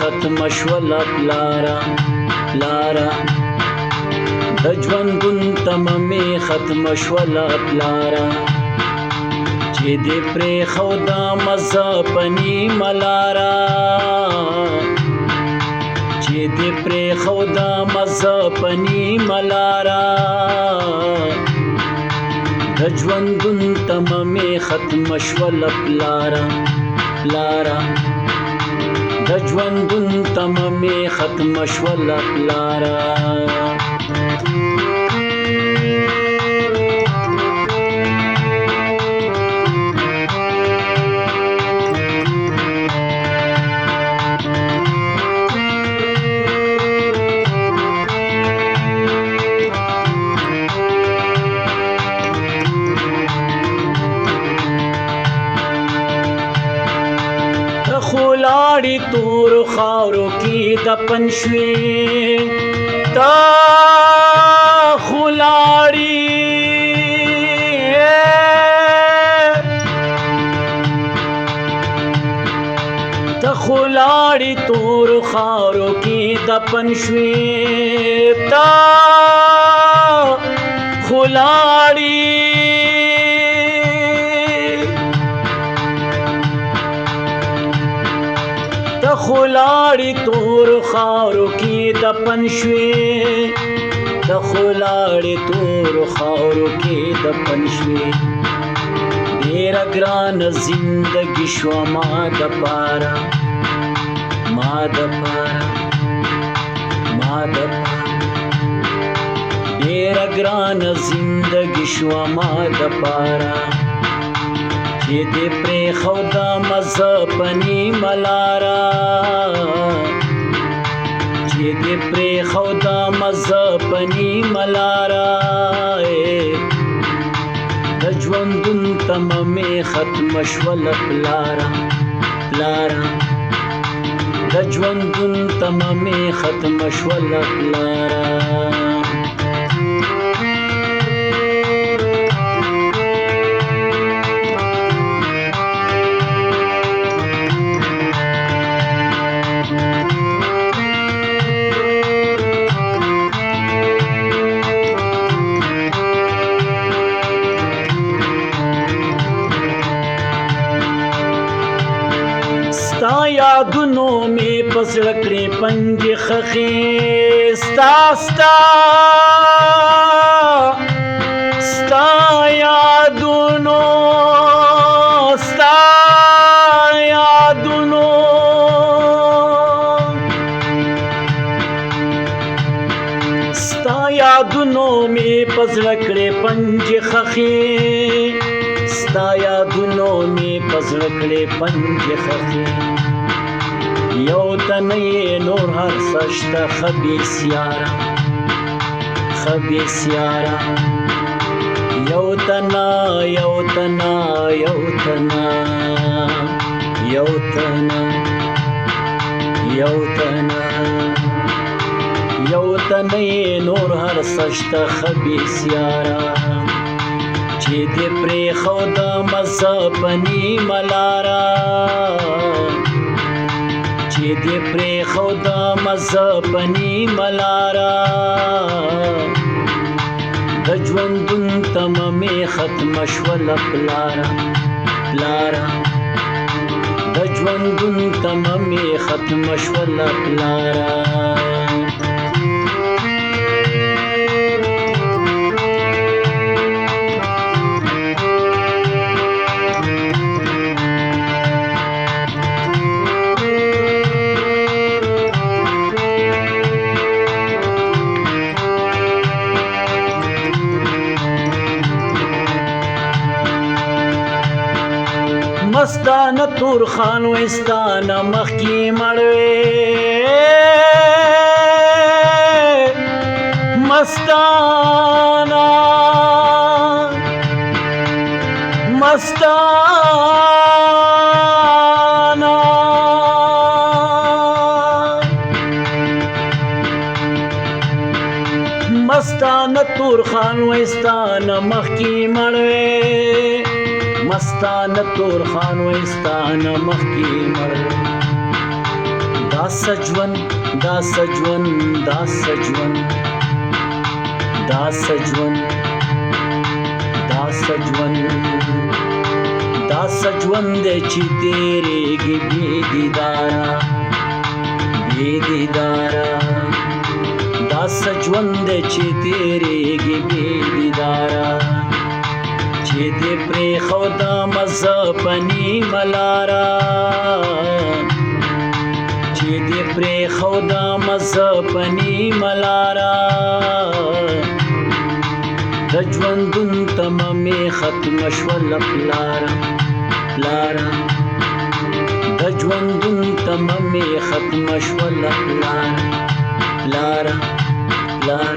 ختم شوله پلاره پلاره د ژوندون تممې ختم شوله پلاره چې دې پرېښوده مزه په نیمه لاره چې دې پرېښوده مزه په نیمه لاره د ژوندون تممې ختم شوله پلاره پلاره د ژوندون تممې ختم شوله پلاره لاړې تور خاورو کې دفن شوې تا خو لاړې ته خو لاړې تور خاورو کې دفن شوې تا خو لاړې خو لاړې تور خاورو کې دفن شوې د خو لاړې تور خاورو کې دفن شوې ډېره ګرانه زندګي شوه ما دپاره ما دپاره ما دپاره ډېره ګرانه زندګي شوه ما دپاره چې دې پرېښوده مزه په نیمه لاره چې دې پرېښوده مزه په نیمه لاره د ژوندون تممې ختمه شوله پلاره پلاره د ژوندون تممې ختمه شوله پلاره ستا یادونو مې په زړه کړې پنجې خښې ستا ستا ستا یادونو ستا یادونو ستا یادونو مې په زړه کړې پنجې خښې ستا یادونو مې په زړه کړې پنجې خښې یو تنه یې نور هر څه شته ښه بېسیاره ښه بېسیاره یو تنه یو تنه یو تنه یو تنه یو تنه یو تنه یې نور هر څه شته ښه بېسیاره چې دې پرېښوده مزه په نیمه لاره چې دې پرېښوده مزه په نیمه لاره د ژوندون تممې ختمه شوله پلاره پلاره د ژوندون تممې ختمه شوله پلاره مستانه تور خان وستانه مخکې مړ وې مستانه مستانه مستانه تور خان وستانه مخکې مړ وې مستانه تور خان وستانه مخکې مړ دا سجون دا سجون دا سجون دا سجون دا سجون دا سجون دے چی تیرے گی بے دیدارا بے دیدارا دا سجون دے چی تیرے گی بے دیدارا چی دے پری خودا مزپنی ملارا چی دے پری خودا مزپنی ملارا د ژوندون تمامې ختم شوله پلاره پلاره د ژوندون تمامې ختم شوله پلاره پلاره پلاره